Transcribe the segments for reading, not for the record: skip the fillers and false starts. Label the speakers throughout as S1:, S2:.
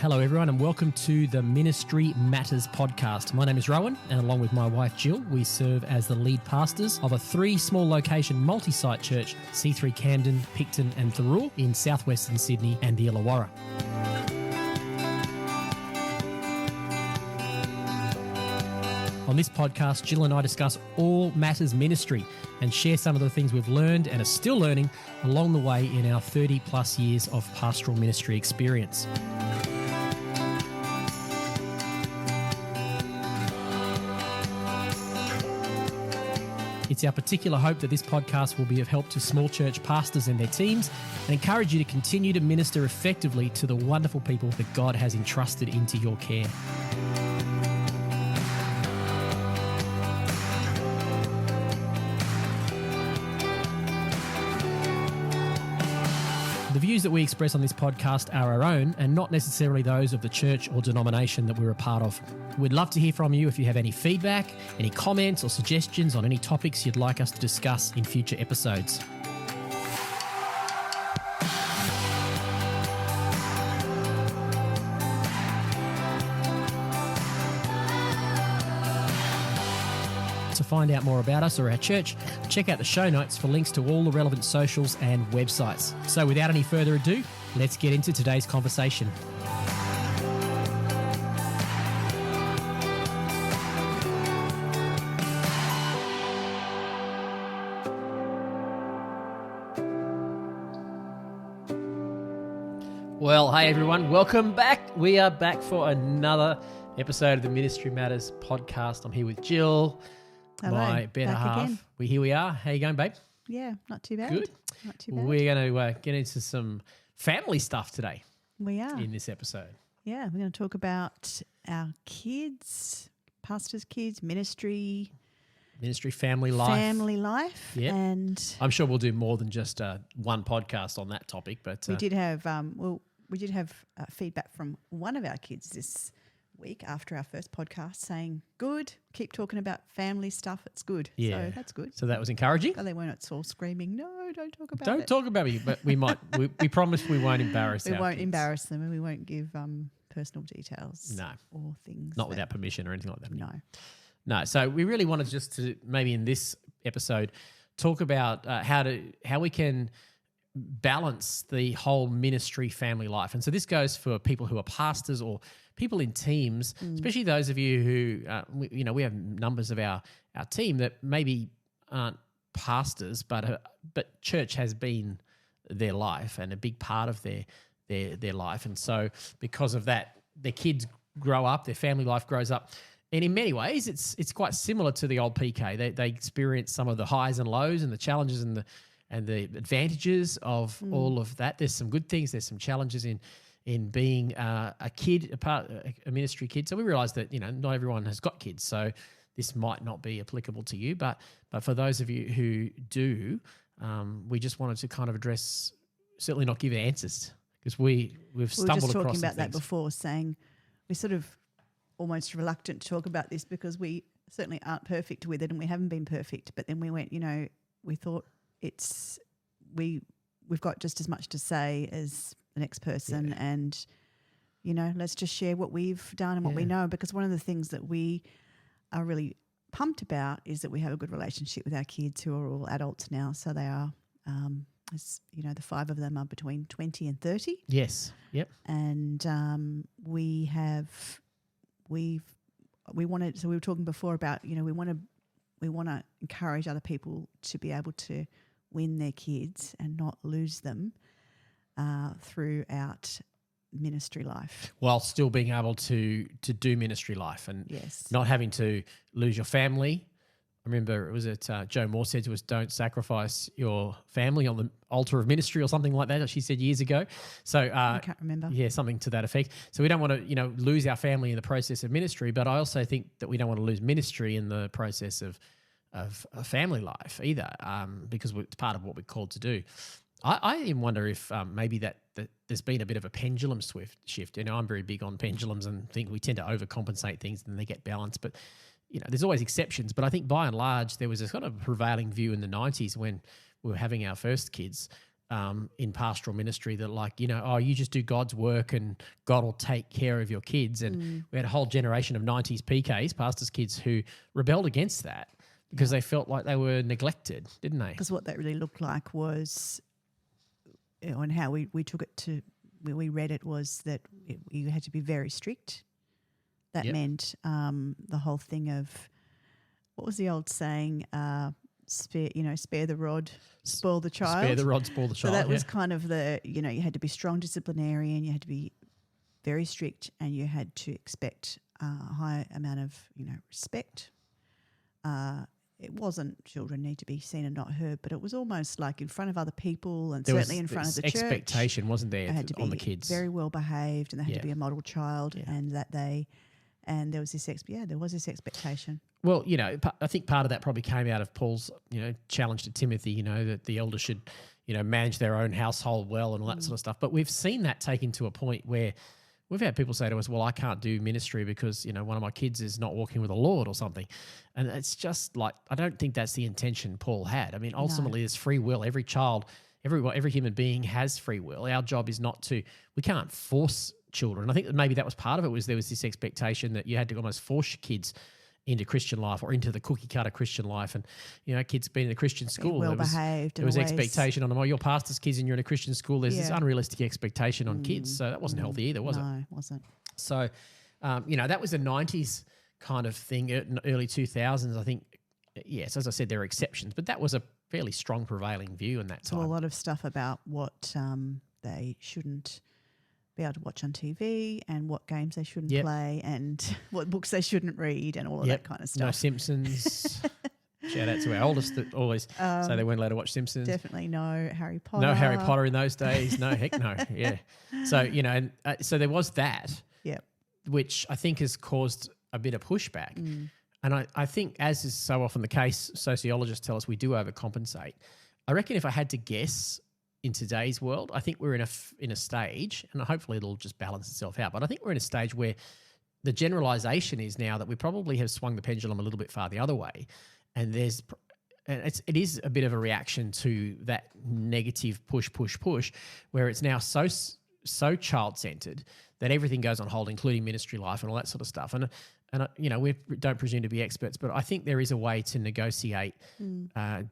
S1: Hello, everyone, and welcome to the Ministry Matters podcast. My name is Rohan, and along with my wife, Jill, we serve as the lead pastors of a 3 small location multi-site church, C3 Camden, Picton and Thirroul in southwestern Sydney and the Illawarra. On this podcast, Jill and I discuss all matters ministry and share some of the things we've learned and are still learning along the way in our 30 plus years of pastoral ministry experience. It's our particular hope that this podcast will be of help to small church pastors and their teams and encourage you to continue to minister effectively to the wonderful people that God has entrusted into your care. The views that we express on this podcast are our own and not necessarily those of the church or denomination that we're a part of. We'd love to hear from you if you have any feedback, any comments or suggestions on any topics you'd like us to discuss in future episodes. To find out more about us or our church, check out the show notes for links to all the relevant socials and websites. So without any further ado, let's get into today's conversation. Well, hey everyone, welcome back. We are back for another episode of the Ministry Matters podcast. I'm here with Jill.
S2: Hello,
S1: my better half.
S2: Again.
S1: Here we are. How you going, babe?
S2: Yeah, not too bad.
S1: Good.
S2: Not too bad.
S1: We're going to get into some family stuff today.
S2: We are.
S1: In this episode.
S2: Yeah, we're going to talk about our kids, pastors' kids, ministry,
S1: family life.
S2: Yeah. And
S1: I'm sure we'll do more than just one podcast on that topic. But
S2: we did have feedback from one of our kids this week after our first podcast saying, good, keep talking about family stuff, it's good.
S1: Yeah.
S2: So that's good.
S1: So that was encouraging.
S2: But they weren't all screaming, no, don't talk about it.
S1: Don't talk about me, but we might. we promise we won't embarrass
S2: We
S1: our
S2: won't
S1: kids.
S2: embarrass them and we won't give personal details.
S1: No.
S2: Or things.
S1: Not without permission or anything like that.
S2: No.
S1: So we really wanted just to maybe in this episode talk about how we can balance the whole ministry family life. And so this goes for people who are pastors or people in teams, especially those of you who, we have numbers of our team that maybe aren't pastors, but church has been their life and a big part of their life. And so because of that, their kids grow up, their family life grows up. And in many ways, it's quite similar to the old PK. They experience some of the highs and lows and the challenges and the advantages of all of that. There's some good things. There's some challenges in being a kid, a ministry kid. So we realize that not everyone has got kids, so this might not be applicable to you. But for those of you who do, we just wanted to kind of address, certainly not give answers, because we've stumbled across some things.
S2: We were just talking about that before, saying we're sort of almost reluctant to talk about this because we certainly aren't perfect with it and we haven't been perfect. But then we went, we thought we've got just as much to say as the next person and, let's just share what we've done and what we know, because one of the things that we are really pumped about is that we have a good relationship with our kids who are all adults now. So they are, the 5 of them are between 20 and 30.
S1: Yes. Yep.
S2: And we wanted, so we were talking before about, we want to encourage other people to be able to win their kids and not lose them throughout ministry life.
S1: While still being able to do ministry life and not having to lose your family. I remember it was Joe Moore said to us, don't sacrifice your family on the altar of ministry or something like that, she said years ago. So
S2: I can't remember.
S1: Yeah, something to that effect. So we don't want to, lose our family in the process of ministry, but I also think that we don't want to lose ministry in the process of a family life either, because it's part of what we're called to do. I even wonder if maybe that there's been a bit of a pendulum shift. I'm very big on pendulums and think we tend to overcompensate things and they get balanced. But there's always exceptions. But I think by and large there was a kind of prevailing view in the 90s when we were having our first kids in pastoral ministry that you just do God's work and God will take care of your kids. And we had a whole generation of 90s PKs, pastors' kids, who rebelled against that because they felt like they were neglected, didn't they?
S2: Because what that really looked like was, and how we took it to, we read it was that you had to be very strict. That meant the whole thing of, what was the old saying, spare the rod, spoil the child.
S1: Spare the rod, spoil the child.
S2: So that was kind of you had to be strong disciplinarian, you had to be very strict, and you had to expect a high amount of, respect. It wasn't children need to be seen and not heard, but it was almost like in front of other people and certainly in front of the church.
S1: Expectation, wasn't there,
S2: had to be
S1: on the kids?
S2: Very well behaved, and they had to be a model child, and there was this expectation.
S1: Well, I think part of that probably came out of Paul's, challenge to Timothy, that the elders should, manage their own household well and all that sort of stuff. But we've seen that taken to a point where we've had people say to us, well, I can't do ministry because, one of my kids is not walking with the Lord or something. And it's just like, I don't think that's the intention Paul had. I mean, ultimately there's free will. Every child, every human being has free will. Our job is we can't force children. I think that maybe that was part of it, there was this expectation that you had to almost force your kids into Christian life or into the cookie cutter Christian life. And, kids being in a Christian school,
S2: well behaved.
S1: There was expectation on them. Oh, you're pastor's kids and you're in a Christian school. There's this unrealistic expectation on kids. So that wasn't healthy either, was it?
S2: No, it wasn't.
S1: So, that was a 90s kind of thing, early 2000s. I think, yes, as I said, there are exceptions, but that was a fairly strong prevailing view in that time.
S2: So a lot of stuff about what they shouldn't be able to watch on TV and what games they shouldn't play and what books they shouldn't read and all of that kind of stuff.
S1: No Simpsons. Shout out to our oldest that always say they weren't allowed to watch Simpsons.
S2: Definitely no Harry Potter.
S1: No Harry Potter in those days. No, heck no. Yeah. So, so there was that, which I think has caused a bit of pushback. And I think, as is so often the case, sociologists tell us we do overcompensate. I reckon if I had to guess, in today's world, I think we're in a stage, and hopefully it'll just balance itself out, but I think we're in a stage where the generalisation is now that we probably have swung the pendulum a little bit far the other way, and it is a bit of a reaction to that negative push, where it's now so child-centred that everything goes on hold, including ministry life and all that sort of stuff. And we don't presume to be experts, but I think there is a way to negotiate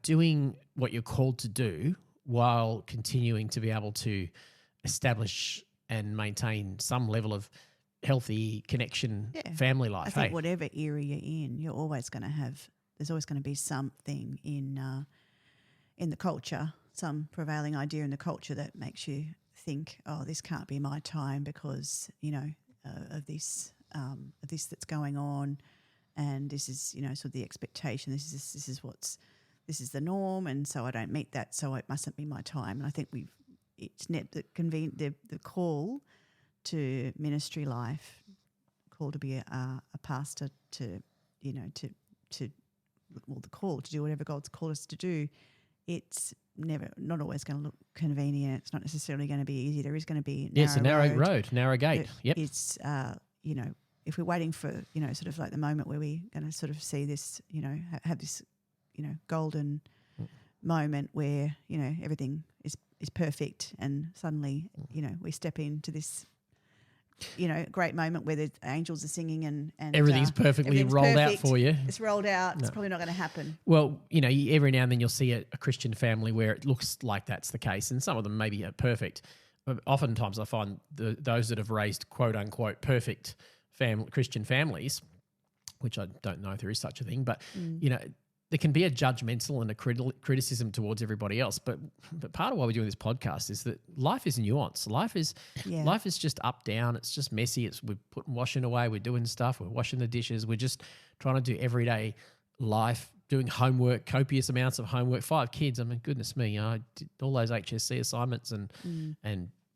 S1: doing what you're called to do while continuing to be able to establish and maintain some level of healthy connection, family life.
S2: I think whatever era you're in, you're always going to have, there's always going to be something in the culture, some prevailing idea in the culture that makes you think, oh, this can't be my time because, of this that's going on, and this is, sort of the expectation. This is the norm, and so I don't meet that, so it mustn't be my time. And I think the call to ministry life, call to be a pastor, the call to do whatever God's called us to do, it's not always going to look convenient. It's not necessarily going to be easy. There is going to be
S1: it's a narrow road, narrow gate.
S2: It's if we're waiting for sort of like the moment where we're going to sort of see this, have this golden moment where, everything is perfect, and suddenly, we step into this, great moment where the angels are singing and
S1: everything's perfectly rolled out for you.
S2: It's rolled out. No. It's probably not going to happen.
S1: Well, every now and then you'll see a Christian family where it looks like that's the case, and some of them maybe are perfect. But oftentimes I find those that have raised quote unquote perfect Christian families, which I don't know if there is such a thing, but there can be a judgmental and a criticism towards everybody else. But part of why we're doing this podcast is that life is nuanced. Life is just up, down. It's just messy. We're putting washing away. We're doing stuff. We're washing the dishes. We're just trying to do everyday life, doing homework, copious amounts of homework. 5 kids. I mean, goodness me. I did all those HSC assignments and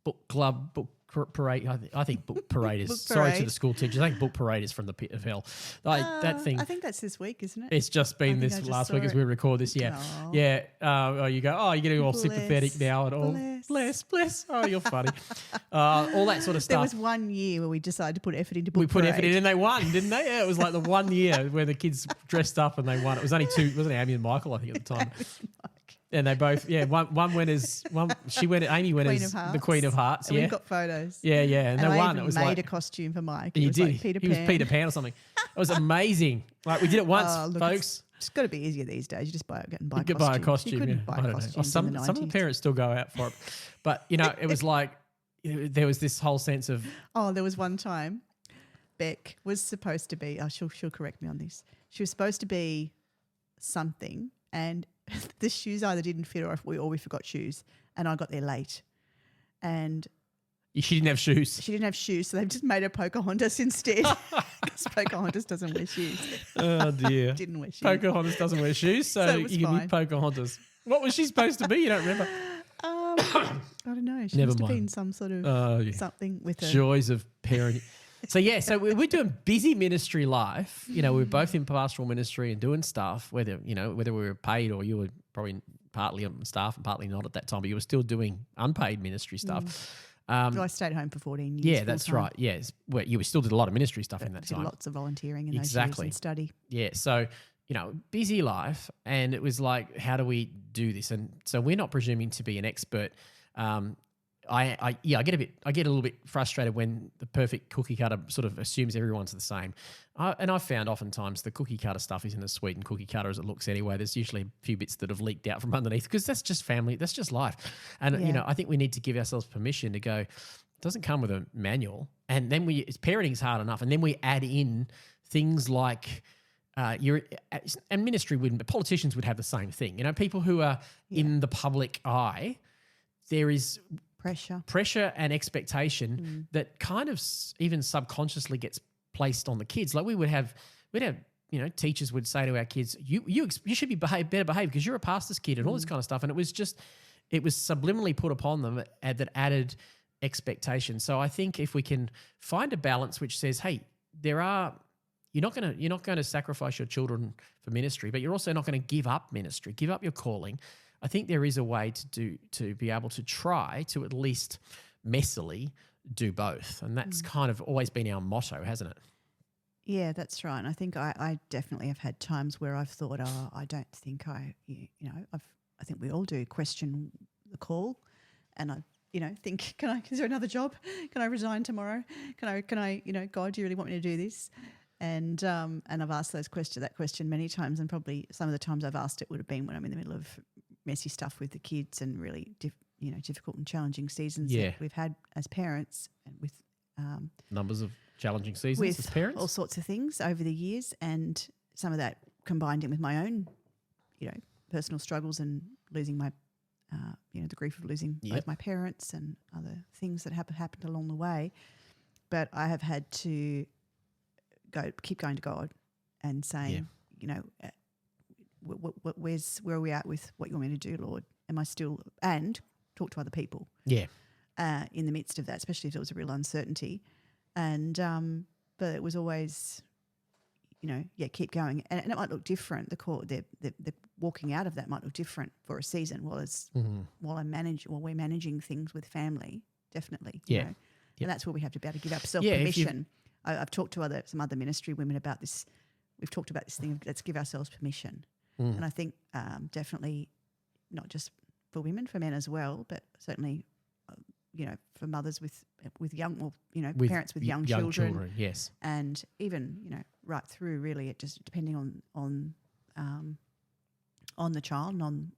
S1: book club, book parade. I think book parade is sorry to the school teachers. I think book parade is from the pit of hell. That thing.
S2: I think that's this week, isn't it?
S1: It's just been this last week as we record this. Yeah, yeah. You go. Oh, you're getting all sympathetic now and all. Bless. Oh, you're funny. All that sort of stuff.
S2: There was one year where we decided to put effort into book
S1: We put
S2: parade.
S1: effort in and they won, didn't they? Yeah, it was like the one year where the kids dressed up and they won. It was only 2, wasn't it? Amy and Michael, I think, at the time. And they both, one went as one. Amy went as the Queen of Hearts.
S2: And
S1: Yeah,
S2: we've got photos.
S1: yeah. And the
S2: I
S1: one
S2: even
S1: it was
S2: made
S1: like
S2: a costume for Mike.
S1: you
S2: It was
S1: did.
S2: like Peter
S1: He
S2: Pan.
S1: was Peter Pan or something. It was amazing. Like we did it once,
S2: Oh, look,
S1: folks.
S2: It's got to be easier these days. You just buy
S1: You could buy a costume.
S2: You couldn't
S1: Yeah.
S2: buy
S1: I don't know.
S2: costumes
S1: Some
S2: in the 90s.
S1: of the parents still go out for it, but it was like there was this whole sense of
S2: Oh, there was one time Beck was supposed to be, she'll correct me on this. She was supposed to be something and the shoes either didn't fit or we forgot shoes and I got there late. And
S1: she didn't have shoes.
S2: she didn't have shoes, so they've just made her Pocahontas instead because Pocahontas doesn't wear shoes.
S1: Oh dear.
S2: Didn't wear shoes.
S1: Pocahontas doesn't wear shoes, so
S2: So it was
S1: you can be
S2: fine.
S1: Pocahontas. What was she supposed to be? You don't remember?
S2: I don't know. She
S1: Never
S2: must have
S1: mind.
S2: been some sort of
S1: Oh yeah.
S2: something with her.
S1: Joys of parenting. So we're doing busy ministry life. We're both in pastoral ministry and doing stuff, whether we were paid or you were probably partly on staff and partly not at that time, but you were still doing unpaid ministry stuff.
S2: I stayed home for 14 years.
S1: Yeah, that's
S2: full-time.
S1: right. Yes. Well, you still did a lot of ministry stuff in that
S2: Did
S1: time.
S2: lots of volunteering in those years
S1: Exactly.
S2: and study.
S1: Yeah. So, busy life. And it was like, how do we do this? And so we're not presuming to be an expert. I get a little bit frustrated when the perfect cookie cutter sort of assumes everyone's the same. And I've found oftentimes the cookie cutter stuff isn't as sweet and cookie cutter as it looks anyway. There's usually a few bits that have leaked out from underneath because that's just family. That's just life. And,
S2: Yeah.
S1: I think we need to give ourselves permission to go, it doesn't come with a manual. And then parenting's hard enough. And then we add in things like, and ministry wouldn't, but politicians would have the same thing. People who are in the public eye, there is pressure and expectation that kind of even subconsciously gets placed on the kids. Like we'd have teachers would say to our kids, you should be better behave because you're a pastor's kid and all this kind of stuff. And it was subliminally put upon them that added expectation. So I think if we can find a balance which says, hey, you're not going to sacrifice your children for ministry, but you're also not going to give up ministry, give up your calling. I think there is a way to be able to try to at least messily do both. And that's kind of always been our motto, hasn't it?
S2: Yeah, that's right. And I think I definitely have had times where I've thought, I don't think I think we all do question the call, and I think, is there another job? Can I resign tomorrow? Can I God, do you really want me to do this? And I've asked that question many times, and probably some of the times I've asked it would have been when I'm in the middle of messy stuff with the kids and really difficult and challenging seasons that we've had as parents and with
S1: numbers of challenging seasons as parents,
S2: all sorts of things over the years, and some of that combined in with my own personal struggles and losing my the grief of losing both my parents and other things that happened along the way. But I have had to keep going to God and saying, where are we at with what you want me to do, Lord? Am I still, and talk to other people.
S1: Yeah.
S2: In the midst of that, especially if there was a real uncertainty. And but it was always, keep going. And it might look different. The walking out of that might look different for a season while we're managing things with family, definitely.
S1: Yeah.
S2: And that's where we have to be able to give up self-permission. I've talked to some other ministry women about this. We've talked about this thing of let's give ourselves permission. And I think definitely not just for women, for men as well, but certainly, for mothers with young, parents with young children.
S1: Yes.
S2: And even, right through really, it just depending on the child and on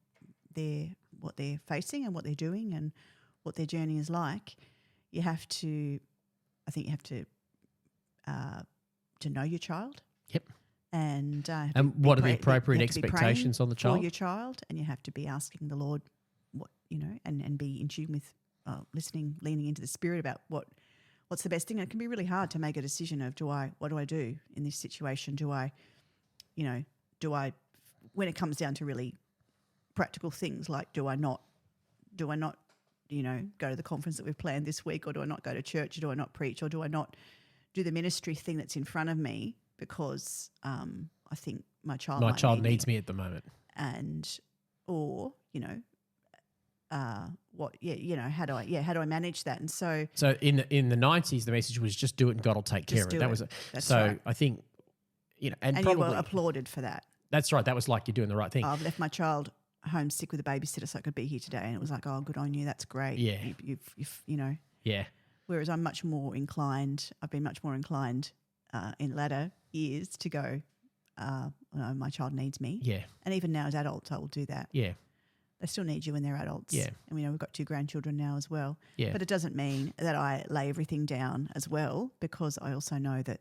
S2: what they're facing and what they're doing and what their journey is like. You have to know your child.
S1: Yep.
S2: And
S1: what are the appropriate expectations on the child?
S2: For your child, and you have to be asking the Lord what, and be in tune with listening, leaning into the Spirit about what's the best thing. And it can be really hard to make a decision of what do I do in this situation? Do I when it comes down to really practical things like do I not go to the conference that we've planned this week, or do I not go to church, or do I not preach, or do I not do the ministry thing that's in front of me because I think my child
S1: needs me at the moment,
S2: how do I manage that? And so
S1: in the 90s, the message was just do it and God will take care of it. That was
S2: That's
S1: so
S2: right.
S1: I think and
S2: probably, you were applauded for that.
S1: That's right. That was like you're doing the right thing.
S2: I've left my child homesick with a babysitter so I could be here today. And it was like, oh, good on you. That's great.
S1: Yeah.
S2: You've you know.
S1: Yeah.
S2: Whereas I've been much more inclined in latter years to go, no, my child needs me.
S1: Yeah.
S2: And even now as adults, I will do that.
S1: Yeah.
S2: They still need you when they're adults.
S1: Yeah.
S2: And we've got 2 grandchildren now as well.
S1: Yeah.
S2: But it doesn't mean that I lay everything down as well, because I also know that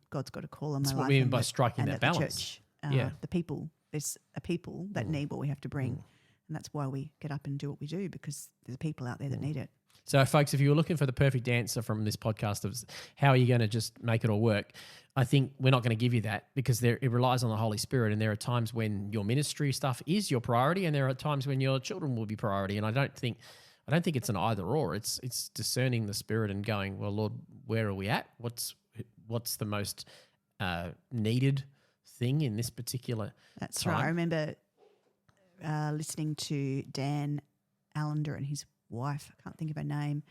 S2: God's got a call on my life.
S1: That's what we mean by striking that balance.
S2: The church, the people, there's a people that need what we have to bring. And that's why we get up and do what we do, because there's people out there that need it.
S1: So, folks, if you were looking for the perfect answer from this podcast of how are you going to just make it all work, I think we're not going to give you that, because it relies on the Holy Spirit, and there are times when your ministry stuff is your priority, and there are times when your children will be priority. And I don't think it's an either or. It's discerning the Spirit and going, well, Lord, where are we at? What's the most needed thing in this particular
S2: That's
S1: time?
S2: right. I remember listening to Dan Allender and his wife, I can't think of her name,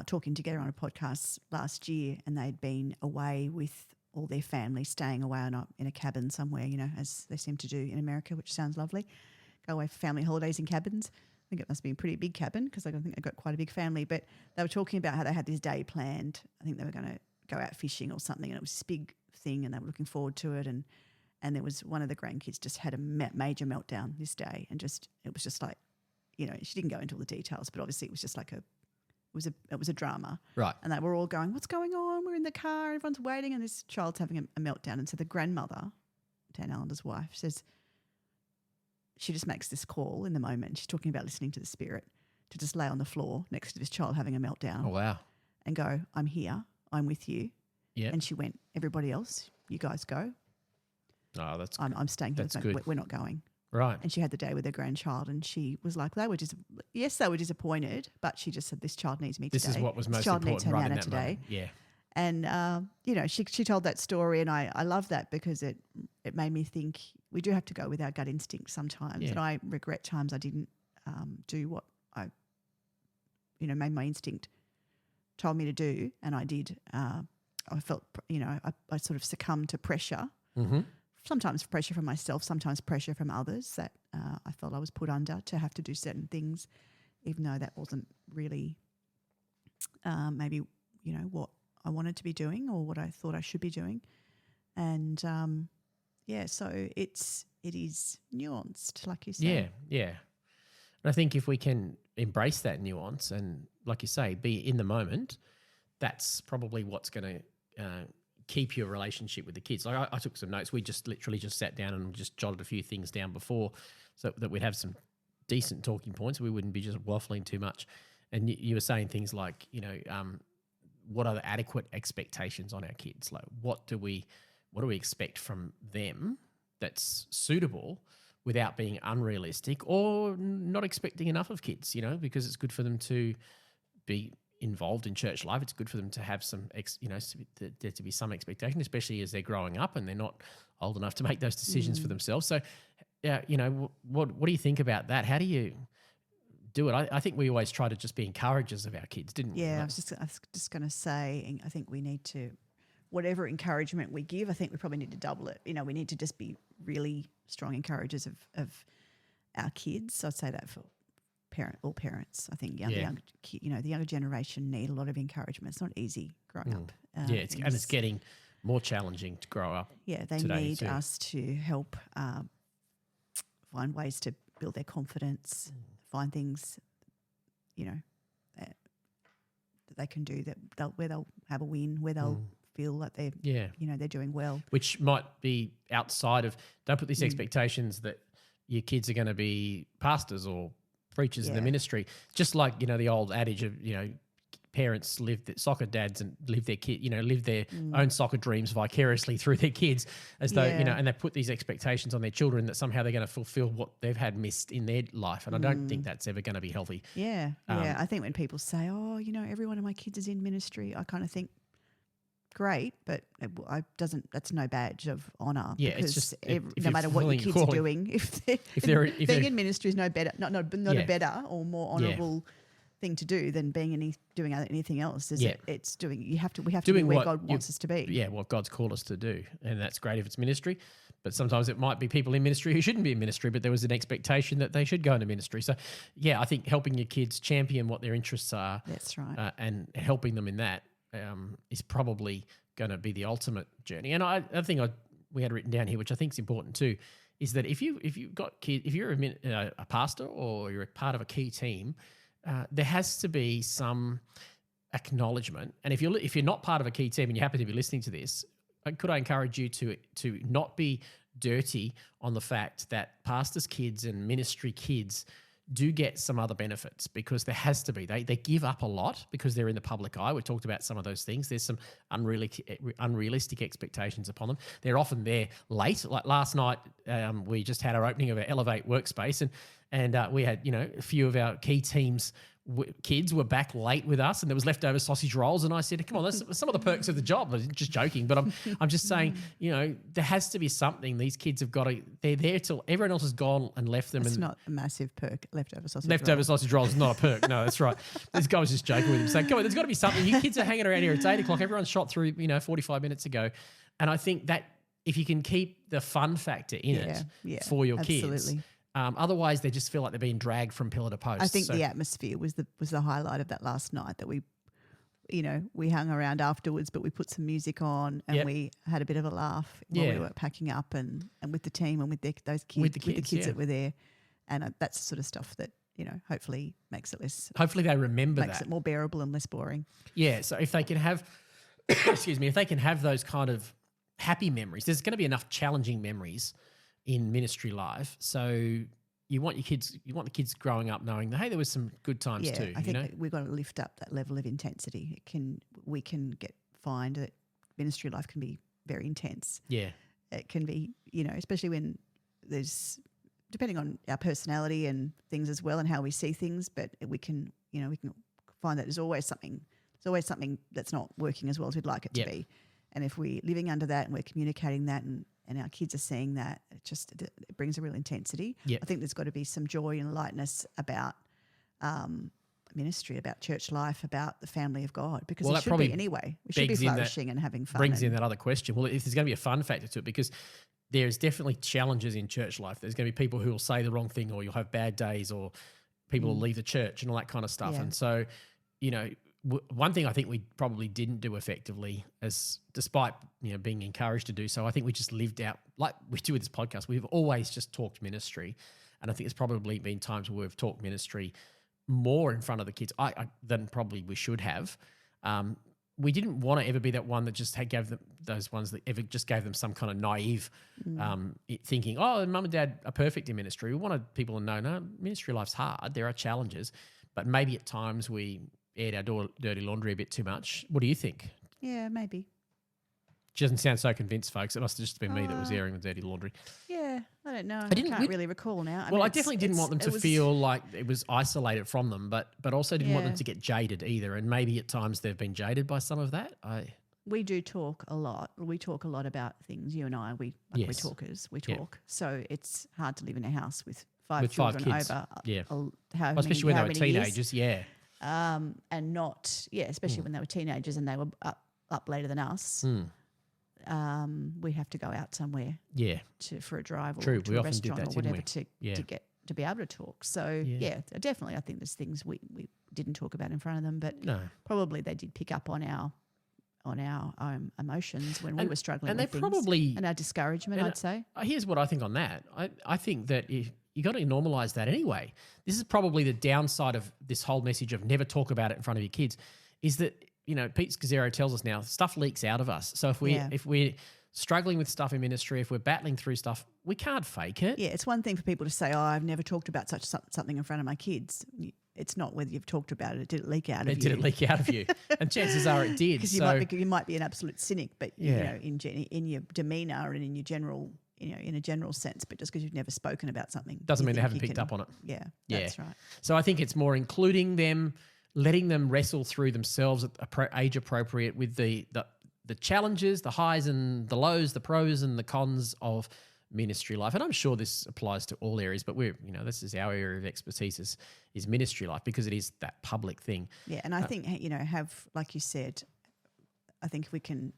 S2: talking together on a podcast last year, and they'd been away with all their family, staying away in a cabin somewhere, as they seem to do in America, which sounds lovely. Go away for family holidays in cabins. I think it must be a pretty big cabin, because I think they've got quite a big family. But they were talking about how they had this day planned. I think they were going to go out fishing or something, and it was this big thing, and they were looking forward to it. And there was one of the grandkids just had a major meltdown this day, and it was just like, she didn't go into all the details, but obviously it was just like it was a drama.
S1: Right.
S2: And they were all going, what's going on? We're in the car, everyone's waiting, and this child's having a meltdown. And so the grandmother, Dan Allender's wife, says she just makes this call in the moment. She's talking about listening to the Spirit, to just lay on the floor next to this child having a meltdown.
S1: Oh, wow.
S2: And go, I'm here, I'm with you.
S1: Yeah.
S2: And she went, everybody else, you guys go.
S1: Oh, that's
S2: I'm staying here.
S1: That's good.
S2: We're not going.
S1: Right.
S2: And she had the day with her grandchild, and she was like, they were disappointed, but she just said, this child needs me today.
S1: This is what was most
S2: child
S1: important
S2: needs her
S1: right in
S2: nana
S1: that
S2: today.
S1: moment. Yeah.
S2: And, she told that story, and I love that, because it made me think we do have to go with our gut instinct sometimes.
S1: Yeah.
S2: And I regret times I didn't do what I, made my instinct told me to do, and I did. I felt, I sort of succumbed to pressure.
S1: Mm-hmm.
S2: Sometimes pressure from myself, sometimes pressure from others that I felt I was put under to have to do certain things, even though that wasn't really maybe, what I wanted to be doing or what I thought I should be doing. And, so it is nuanced, like you said.
S1: Yeah, yeah. And I think if we can embrace that nuance and, like you say, be in the moment, that's probably what's going to keep your relationship with the kids. Like I took some notes. We just literally just sat down and just jotted a few things down before, so that we'd have some decent talking points. We wouldn't be just waffling too much. And you were saying things like, what are the adequate expectations on our kids? Like what do we expect from them that's suitable without being unrealistic, or not expecting enough of kids, because it's good for them to be involved in church life. It's good for them to have some, there to be some expectation, especially as they're growing up and they're not old enough to make those decisions for themselves. So, what do you think about that? How do you do it? I think we always try to just be encouragers of our kids, didn't we?
S2: Yeah, I was just going to say, I think we need to, whatever encouragement we give, I think we probably need to double it. We need to just be really strong encouragers of our kids. So I'd say that for all parents. I think the younger generation need a lot of encouragement. It's not easy growing up.
S1: It's getting more challenging to grow up.
S2: Yeah, they need us to help find ways to build their confidence, find things, that they can do where they'll have a win, where they'll feel like they're they're doing well. Which
S1: might be outside of, don't put these expectations that your kids are going to be pastors or preachers in the ministry. Just like, the old adage of, parents soccer dads and live their own soccer dreams vicariously through their kids, as though, and they put these expectations on their children that somehow they're going to fulfill what they've had missed in their life. And I don't think that's ever going to be healthy.
S2: Yeah. I think when people say, oh, every one of my kids is in ministry, I kind of think, great, but that's no badge of honour.
S1: Yeah, it's just
S2: no matter what your kids are doing, if being in ministry is no better, not a better or more honourable thing to do than doing anything else. We have to be where God wants us to be.
S1: Yeah, what God's called us to do, and that's great if it's ministry. But sometimes it might be people in ministry who shouldn't be in ministry, but there was an expectation that they should go into ministry. So, yeah, I think helping your kids champion what their interests are,
S2: That's right.
S1: and helping them in that is probably going to be the ultimate journey. And I think we had written down here, which I think is important too, is that if you've got kids, if you're a pastor or you're a part of a key team, there has to be some acknowledgement. And if you're not part of a key team and you happen to be listening to this, could I encourage you to not be dirty on the fact that pastors' kids and ministry kids do get some other benefits, because there has to be. They give up a lot because they're in the public eye. We talked about some of those things. There's some unrealistic expectations upon them. They're often there late. Like last night, we just had our opening of our Elevate workspace, and we had a few of our key teams. Kids were back late with us, and there was leftover sausage rolls, and I said, come on, that's some of the perks of the job. I was just joking, but I'm just saying, there has to be something. These kids have got to, they're there till everyone else has gone and left them.
S2: It's not a massive perk, leftover sausage
S1: sausage rolls is not a perk. No, that's right. This guy was just joking with him, saying, come on, there's got to be something. You kids are hanging around here, it's 8 o'clock, everyone's shot through 45 minutes ago. And I think that if you can keep the fun factor in it for your kids, otherwise, they just feel like they're being dragged from pillar to post.
S2: I think the atmosphere was the highlight of that last night, that we hung around afterwards, but we put some music on and we had a bit of a laugh while we were packing up and with the team and with those kids, with the kids that were there. And that's the sort of stuff that, hopefully makes it less.
S1: Hopefully they remember
S2: makes it more bearable and less boring.
S1: Yeah. So if they can have, if they can have those kind of happy memories, there's going to be enough challenging memories in ministry life. So you want the kids growing up knowing that, hey, there was some good times too.
S2: I think we've got to lift up that level of intensity. We can find that ministry life can be very intense. Yeah. It can be, especially when there's, depending on our personality and things as well and how we see things, but we can find that there's always something that's not working as well as we'd like it to be. And if we're living under that and we're communicating that and our kids are seeing that, it brings a real intensity. Yep. I think there's got to be some joy and lightness about ministry, about church life, about the family of God, because it should be anyway. We should be flourishing and having fun.
S1: Brings in that other question. Well, if there's going to be a fun factor to it, because there's definitely challenges in church life. There's going to be people who will say the wrong thing, or you'll have bad days, or people will leave the church and all that kind of stuff. Yeah. And so, one thing I think we probably didn't do effectively, despite being encouraged to do so, I think we just lived out like we do with this podcast. We've always just talked ministry, and I think there's probably been times where we've talked ministry more in front of the kids than probably we should have. We didn't want to ever be that one that just gave them those ones that ever just gave them some kind of naive thinking. Oh, mum and dad are perfect in ministry. We wanted people to know, no, ministry life's hard. There are challenges, but maybe at times we aired our dirty laundry a bit too much. What do you think?
S2: Yeah, maybe.
S1: She doesn't sound so convinced, folks. It must have just been me that was airing the dirty laundry.
S2: Yeah, I don't know. I can't really recall now.
S1: I definitely didn't want them to feel like it was isolated from them, but also didn't want them to get jaded either. And maybe at times they've been jaded by some of that.
S2: We do talk a lot. We talk a lot about things. You and I, we're talkers. We talk. So it's hard to live in a house with five children
S1: kids.
S2: Over.
S1: Yeah. Especially when they were teenagers.
S2: Years. And not, especially when they were teenagers and they were up later than us. We have to go out somewhere. Yeah. For a drive or to a restaurant or whatever to be able to talk. So definitely I think there's things we didn't talk about in front of them, but probably they did pick up on our emotions when we were struggling with things. And our discouragement, I'd say.
S1: Here's what I think on that. I think that if you got to normalise that anyway. This is probably the downside of this whole message of never talk about it in front of your kids, is that, Pete Scazzero tells us now, stuff leaks out of us. So if we're struggling with stuff in ministry, if we're battling through stuff, we can't fake it.
S2: Yeah, it's one thing for people to say, oh, I've never talked about something in front of my kids. It's not whether you've talked about it. Did it leak out of you?
S1: Did it leak out of you? And chances are it did.
S2: Because you might be an absolute cynic, but in your demeanour and in your general, in a general sense, but just because you've never spoken about something
S1: doesn't mean they haven't picked up on it.
S2: Yeah, that's right.
S1: So I think it's more including them, letting them wrestle through themselves at age appropriate with the challenges, the highs and the lows, the pros and the cons of ministry life. And I'm sure this applies to all areas, but this is our area of expertise is ministry life, because it is that public thing.
S2: Yeah, and I think, have, like you said, I think if we can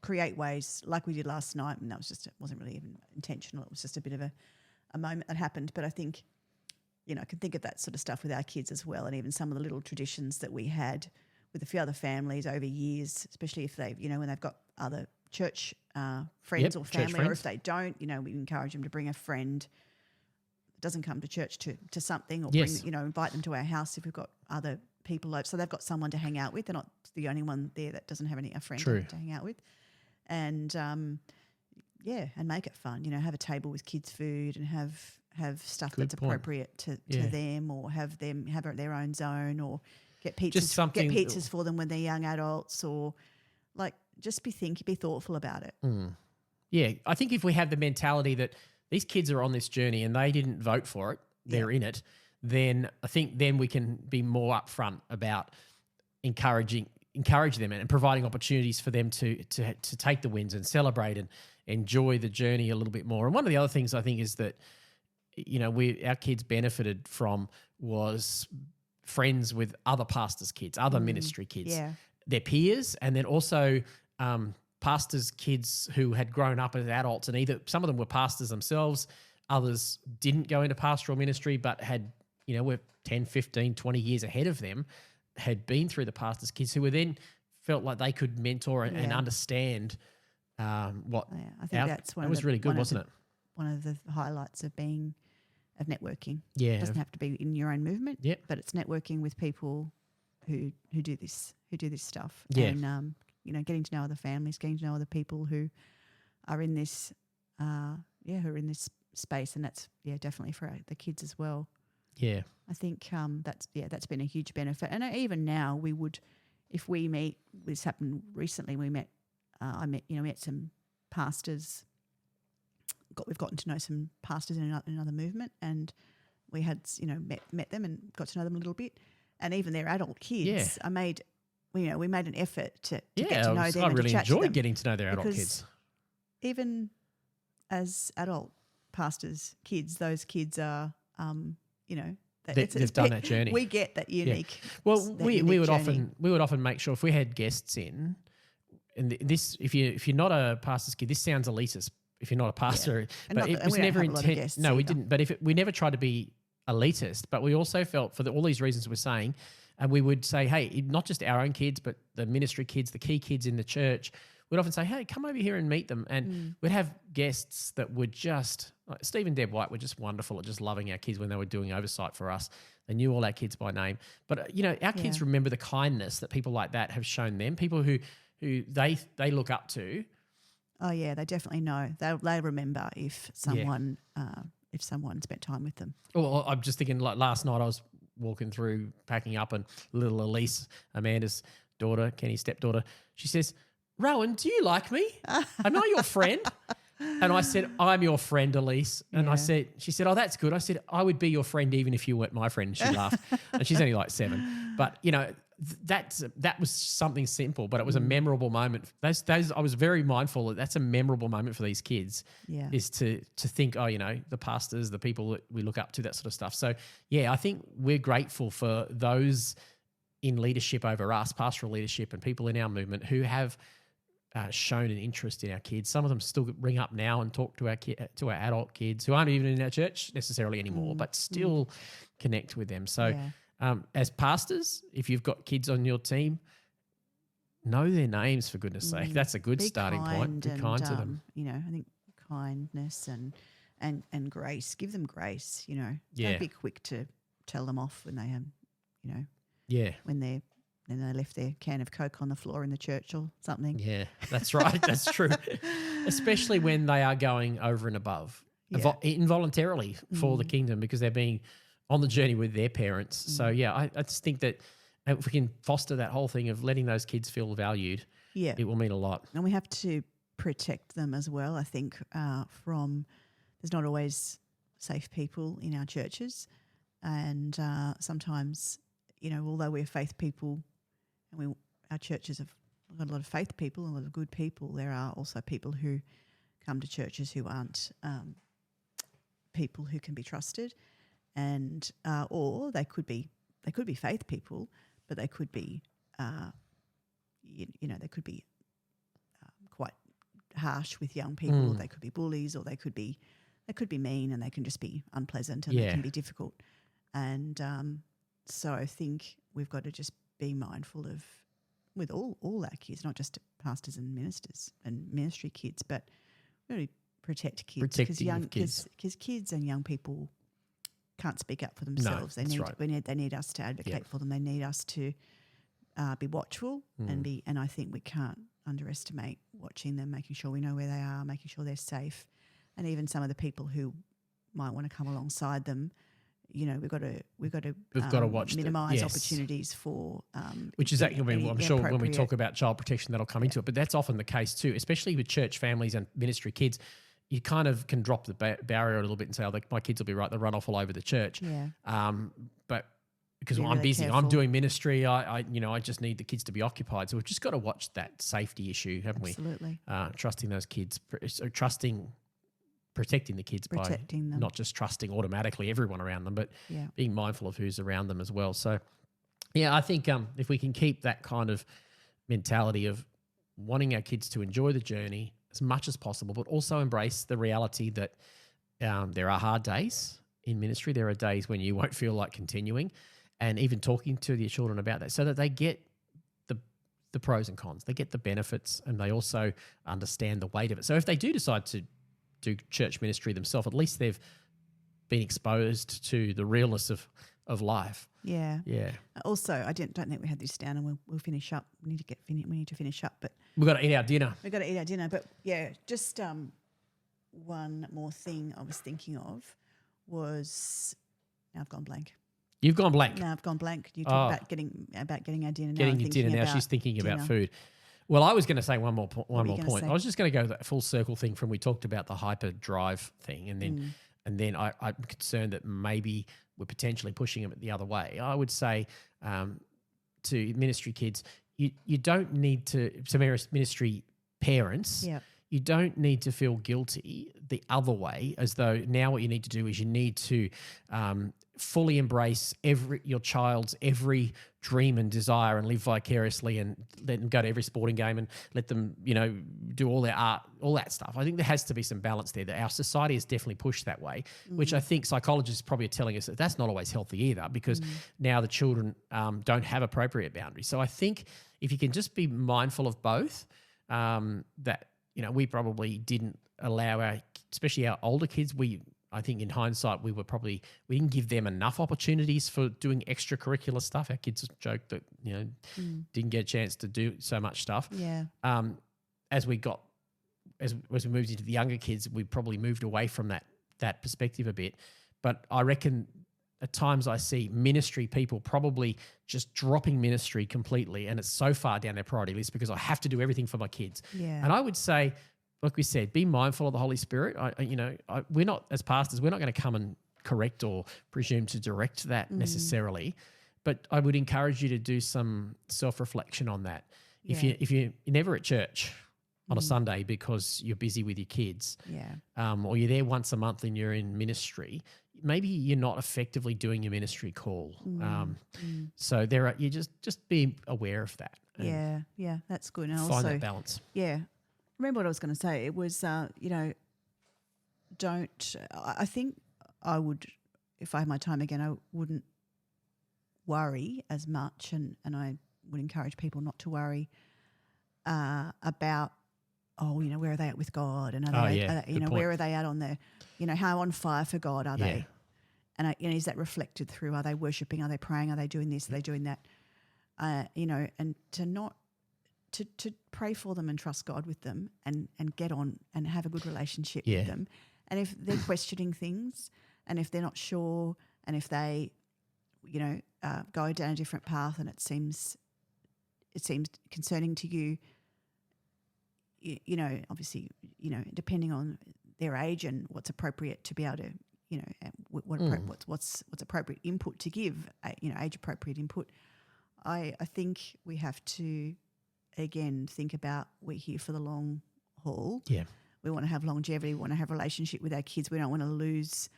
S2: create ways like we did last night, and that was just, it wasn't really even intentional. It was just a bit of a moment that happened. But I think, I can think of that sort of stuff with our kids as well, and even some of the little traditions that we had with a few other families over years, especially if they, when they've got other church friends or family, or if they don't, we encourage them to bring a friend that doesn't come to church to something, or bring, invite them to our house if we've got other people over, so they've got someone to hang out with. They're not the only one there that doesn't have a friend to hang out with, and and make it fun. Have a table with kids' food and have stuff that's appropriate to them, or have their own zone, or get pizzas for them when they're young adults, or just be thoughtful about it.
S1: Yeah, I think if we have the mentality that these kids are on this journey and they didn't vote for it, they're in it, then I think then we can be more upfront about encourage them and providing opportunities for them to take the wins and celebrate and enjoy the journey a little bit more. And one of the other things I think is that, our kids benefited from was friends with other pastors' kids, other ministry kids, their peers, and then also pastors' kids who had grown up as adults, and either some of them were pastors themselves, others didn't go into pastoral ministry but had, were 10, 15, 20 years ahead of them, had been through the pastors' kids, who were then felt like they could mentor and understand what. Yeah, I think that was really good, wasn't it?
S2: One of the highlights of networking.
S1: Yeah,
S2: it doesn't have to be in your own movement.
S1: Yep.
S2: But it's networking with people who do this stuff.
S1: Yeah.
S2: And getting to know other families, getting to know other people who are in this, who are in this space, and that's definitely for the kids as well.
S1: Yeah,
S2: I think that's been a huge benefit. And even now, we would, if we meet. This happened recently. We met. I met some pastors. We've gotten to know some pastors in another movement, and we had met them and got to know them a little bit. And even their adult kids, we made an effort to get to know them.
S1: I
S2: and
S1: really
S2: to chat to
S1: enjoyed
S2: them,
S1: getting to know their adult kids.
S2: Even as adult pastors' kids, those kids are, they've
S1: done that journey.
S2: We get that unique.
S1: Yeah. Well, we would often make sure if we had guests in, and this if you're not a pastor's kid, this sounds elitist. If you're not a pastor, but it was never intent. No, we didn't. But we never tried to be elitist, but we also felt for all these reasons we're saying, and we would say, hey, not just our own kids, but the ministry kids, the key kids in the church. We'd often say, hey, come over here and meet them. And we'd have guests that would just, like Steve and Deb White were just wonderful at just loving our kids when they were doing oversight for us. They knew all our kids by name. But, our kids remember the kindness that people like that have shown them, people who they look up to.
S2: Oh, yeah, they definitely know. They remember if someone spent time with them.
S1: Well, I'm just thinking, like last night I was walking through, packing up, and little Elise, Amanda's daughter, Kenny's stepdaughter, she says, Rohan, do you like me? Am I your friend? And I said, I'm your friend, Elise. And she said, oh, that's good. I said, I would be your friend even if you weren't my friend. And she laughed. And she's only like 7. But, that was something simple, but it was a memorable moment. Those I was very mindful that that's a memorable moment for these kids.
S2: Yeah.
S1: Is to think, the pastors, the people that we look up to, that sort of stuff. So I think we're grateful for those in leadership over us, pastoral leadership, and people in our movement who have shown an interest in our kids. Some of them still ring up now and talk to our adult kids who aren't even in our church necessarily anymore, but still connect with them. So.
S2: Yeah.
S1: As pastors, if you've got kids on your team, know their names, for goodness sake. That's a good starting point. Be kind to them.
S2: I think kindness and grace. Give them grace.
S1: Yeah.
S2: Don't be quick to tell them off when they have, when they left their can of Coke on the floor in the church or something.
S1: Yeah, that's right. That's true. Especially when they are going over and above involuntarily for the kingdom, because they're being on the journey with their parents. So, I just think that if we can foster that whole thing of letting those kids feel valued, it will mean a lot.
S2: And we have to protect them as well, I think, from there's not always safe people in our churches. And sometimes, although we're faith people and our churches have got a lot of faith people and a lot of good people, there are also people who come to churches who aren't people who can be trusted. And or they could be faith people, but they could be, they could be quite harsh with young people, or they could be bullies, or they could be mean, and they can just be unpleasant, and they can be difficult. And so I think we've got to just be mindful of, with all our kids, not just pastors and ministers and ministry kids, but really protect kids, because kids and young people can't speak up for themselves.
S1: No,
S2: they need us to advocate for them. They need us to be watchful and I think we can't underestimate watching them, making sure we know where they are, making sure they're safe, and even some of the people who might want to come alongside them. You know, we've got to watch, minimise opportunities for
S1: which is actually, I'm sure when we talk about child protection that'll come into it, but that's often the case too, especially with church families and ministry kids. You kind of can drop the barrier a little bit and say, "Oh, my kids will be right; they'll run off all over the church."
S2: Yeah.
S1: But because I'm
S2: really
S1: busy,
S2: careful.
S1: I'm doing ministry. I just need the kids to be occupied. So we've just got to watch that safety issue, haven't we?
S2: Absolutely.
S1: Trusting those kids, protecting the kids by
S2: them.
S1: Not just trusting automatically everyone around them, but being mindful of who's around them as well. So, yeah, I think if we can keep that kind of mentality of wanting our kids to enjoy the journey as much as possible, but also embrace the reality that there are hard days in ministry. There are days when you won't feel like continuing, and even talking to your children about that so that they get the pros and cons, they get the benefits, and they also understand the weight of it. So if they do decide to do church ministry themselves, at least they've been exposed to the realness of life.
S2: Yeah.
S1: Yeah.
S2: Also, I don't think we had this down, and we'll finish up. We need to finish up, but
S1: we've got to eat our dinner.
S2: But yeah, just one more thing I was thinking of was, now I've gone blank.
S1: You've gone blank.
S2: No, I've gone blank. You talk about getting our dinner.
S1: Getting your dinner. Now she's thinking about food. Well, I was going to say one more point. I was just going to go that full circle thing from we talked about the hyperdrive thing, and then I'm concerned that maybe we're potentially pushing them the other way. I would say to ministry kids, you don't need to ministry parents.
S2: Yeah.
S1: You don't need to feel guilty the other way, as though now what you need to do is you need to fully embrace your child's every dream and desire and live vicariously, and let them go to every sporting game and let them, do all their art, all that stuff. I think there has to be some balance there. That our society has definitely pushed that way, which I think psychologists probably are telling us that that's not always healthy either, because now the children don't have appropriate boundaries. So I think if you can just be mindful of both, that, we probably didn't allow especially our older kids, I think in hindsight, we didn't give them enough opportunities for doing extracurricular stuff. Our kids joked that, didn't get a chance to do so much stuff.
S2: Yeah.
S1: As we moved into the younger kids, we probably moved away from that perspective a bit. But I reckon at times I see ministry people probably just dropping ministry completely, and it's so far down their priority list because I have to do everything for my kids.
S2: Yeah.
S1: And I would say, like we said, be mindful of the Holy Spirit. We're not, as pastors, we're not going to come and correct or presume to direct that necessarily, but I would encourage you to do some self-reflection on that.
S2: Yeah.
S1: If you're never at church on a Sunday because you're busy with your kids, or you're there once a month and you're in ministry, maybe you're not effectively doing your ministry call. So you just be aware of that.
S2: Yeah, that's good. And
S1: find
S2: also
S1: that balance.
S2: Yeah. Remember what I was going to say. It was, I think I would, if I had my time again, I wouldn't worry as much, and I would encourage people not to worry about, where are they at with God, and where are they at on the, how on fire for God are they, and is that reflected through, are they worshipping, are they praying, are they doing this, are they doing that, and to pray for them and trust God with them, and get on and have a good relationship with them. And if they're questioning things, and if they're not sure, and if they, go down a different path, and it seems concerning to you, obviously, depending on their age and what's appropriate to be able to, what's appropriate input to give, age appropriate input. I think we have to, again, think about, we're here for the long haul.
S1: Yeah.
S2: We want to have longevity. We want to have a relationship with our kids. We don't want to lose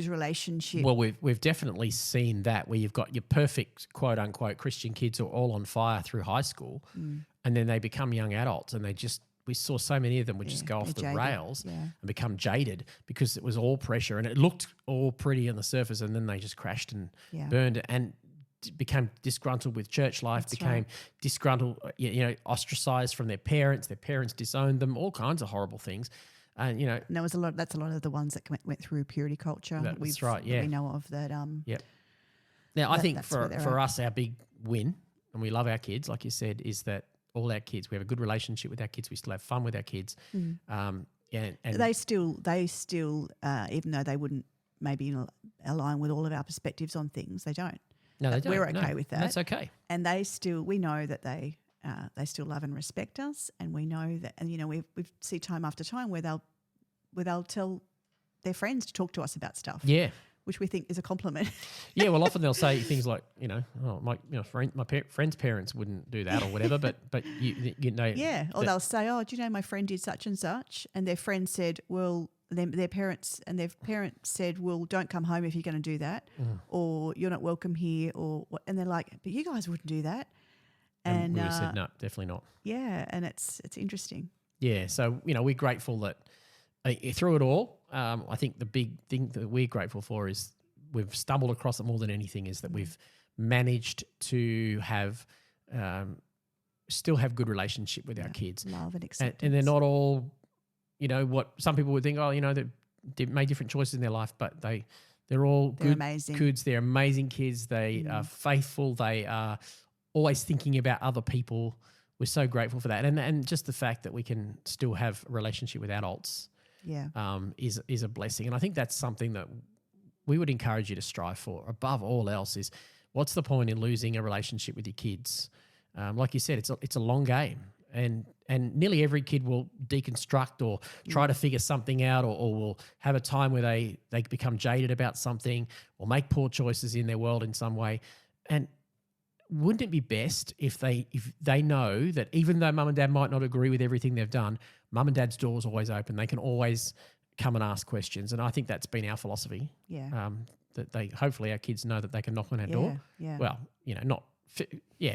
S2: relationship.
S1: Well, we've definitely seen that, where you've got your perfect quote unquote Christian kids who are all on fire through high school, and then they become young adults and they just we saw so many of them would just go off the
S2: jaded.
S1: rails
S2: Yeah.
S1: and become jaded because it was all pressure and it looked all pretty on the surface, and then they just crashed and burned and became disgruntled with church life, became disgruntled, ostracized from their parents. Their parents disowned them, all kinds of horrible things. And, and
S2: there was that's a lot of the ones that went through purity culture.
S1: That's right, yeah.
S2: That we know of that.
S1: Now, I think for us, our big win, and we love our kids, like you said, is that all our kids, we have a good relationship with our kids. We still have fun with our kids. And
S2: they still, even though they wouldn't maybe align with all of our perspectives on things, they don't.
S1: No, they don't.
S2: We're okay with that.
S1: That's okay.
S2: And we know that they still love and respect us, and we know that, and we see time after time where they'll tell their friends to talk to us about stuff.
S1: Yeah.
S2: Which we think is a compliment.
S1: Yeah, well, often they'll say things like, my friend's parents wouldn't do that or whatever, but you know.
S2: Yeah, or they'll say, oh, do you know my friend did such and such, and their friend said, well, their parents said, well, don't come home if you're going to do that, or you're not welcome here, or what, and they're like, but you guys wouldn't do that, and
S1: we said no, definitely not.
S2: Yeah, and it's interesting.
S1: Yeah, so we're grateful that through it all. I think the big thing that we're grateful for is we've stumbled across it more than anything is that we've managed to have still have good relationship with our kids.
S2: Love and acceptance.
S1: And they're not all, what some people would think, they made different choices in their life, but they're all good
S2: amazing
S1: kids. They're amazing kids. They are faithful. They are always thinking about other people. We're so grateful for that. And just the fact that we can still have a relationship with adults is a blessing. And I think that's something that we would encourage you to strive for above all else is what's the point in losing a relationship with your kids? Like you said, it's a long game, and nearly every kid will deconstruct or try to figure something out or will have a time where they become jaded about something or make poor choices in their world in some way. And wouldn't it be best if they know that even though mum and dad might not agree with everything they've done, mum and dad's door is always open. They can always come and ask questions. And I think that's been our philosophy.
S2: Yeah.
S1: That hopefully our kids know that they can knock on our door.
S2: Yeah.
S1: Well,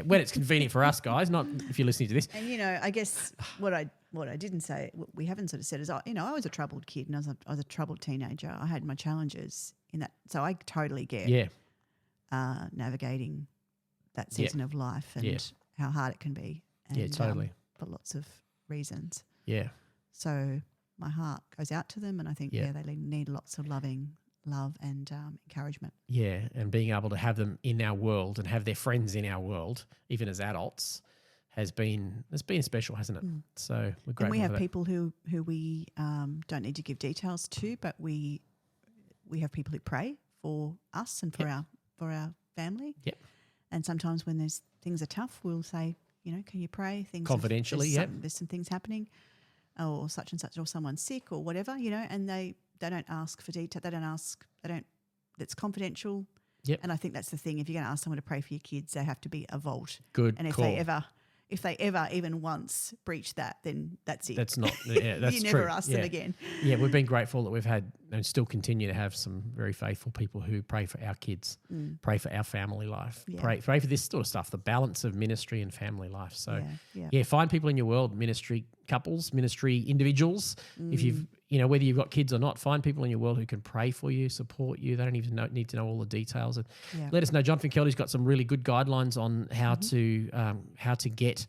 S1: when it's convenient for us guys, not if you're listening to this.
S2: And I guess what I didn't say, we haven't sort of said is, I was a troubled kid and I was a troubled teenager. I had my challenges in that, so I totally get navigating that season of life and how hard it can be. And,
S1: totally.
S2: For lots of reasons.
S1: Yeah.
S2: So my heart goes out to them, and I think they need lots of love and encouragement.
S1: Yeah, and being able to have them in our world and have their friends in our world, even as adults, has been special, hasn't it? So we're grateful.
S2: And we have
S1: for that.
S2: people who we don't need to give details to, but we have people who pray for us and for our family.
S1: Yep.
S2: And sometimes when there's things are tough, we'll say, can you pray? Things
S1: confidentially.
S2: There's some things happening, or such and such, or someone's sick, or whatever. And they don't ask for detail. It's confidential.
S1: Yep.
S2: And I think that's the thing. If you're going to ask someone to pray for your kids, they have to be a vault.
S1: Good.
S2: And if they ever even once breach that, then that's it.
S1: That's not. Yeah, that's
S2: you
S1: true.
S2: never ask them again.
S1: Yeah, we've been grateful that we've had and still continue to have some very faithful people who pray for our kids, pray for our family life, pray for this sort of stuff, the balance of ministry and family life. So, find people in your world, ministry couples, ministry individuals. If you've, whether you've got kids or not, find people in your world who can pray for you, support you. They don't even need to know all the details. And let us know. John Finkelty's got some really good guidelines on how to get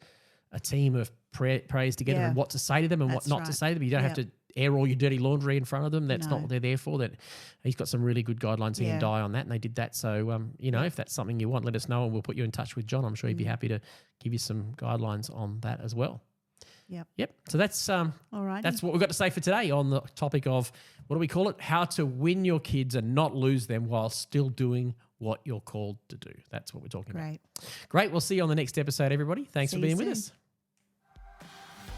S1: a team of prayers together and what to say to them and what not to say to them. You don't have to air all your dirty laundry in front of them. That's not what they're there for. That he's got some really good guidelines. He and Di on that, and they did that. So if that's something you want, let us know, and we'll put you in touch with John. I'm sure he'd be happy to give you some guidelines on that as well. Yep. So that's all right. That's what we've got to say for today on the topic of, what do we call it? How to win your kids and not lose them while still doing what you're called to do. That's what we're talking about. Great. We'll see you on the next episode, everybody. Thanks for being with us.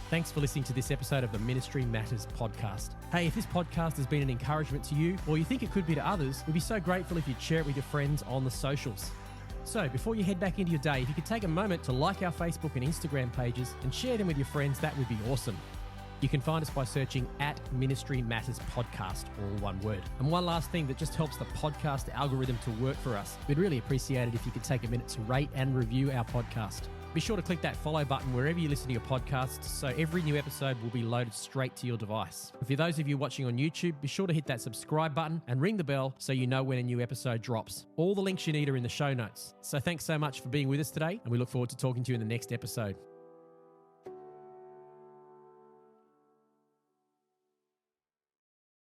S1: Thanks for listening to this episode of the Ministry Matters podcast. Hey, if this podcast has been an encouragement to you, or you think it could be to others, we'd be so grateful if you'd share it with your friends on the socials. So before you head back into your day, if you could take a moment to like our Facebook and Instagram pages and share them with your friends, that would be awesome. You can find us by searching @Ministry Matters Podcast, all one word. And one last thing that just helps the podcast algorithm to work for us. We'd really appreciate it if you could take a minute to rate and review our podcast. Be sure to click that follow button wherever you listen to your podcasts so every new episode will be loaded straight to your device. And for those of you watching on YouTube, be sure to hit that subscribe button and ring the bell so you know when a new episode drops. All the links you need are in the show notes. So thanks so much for being with us today, and we look forward to talking to you in the next episode.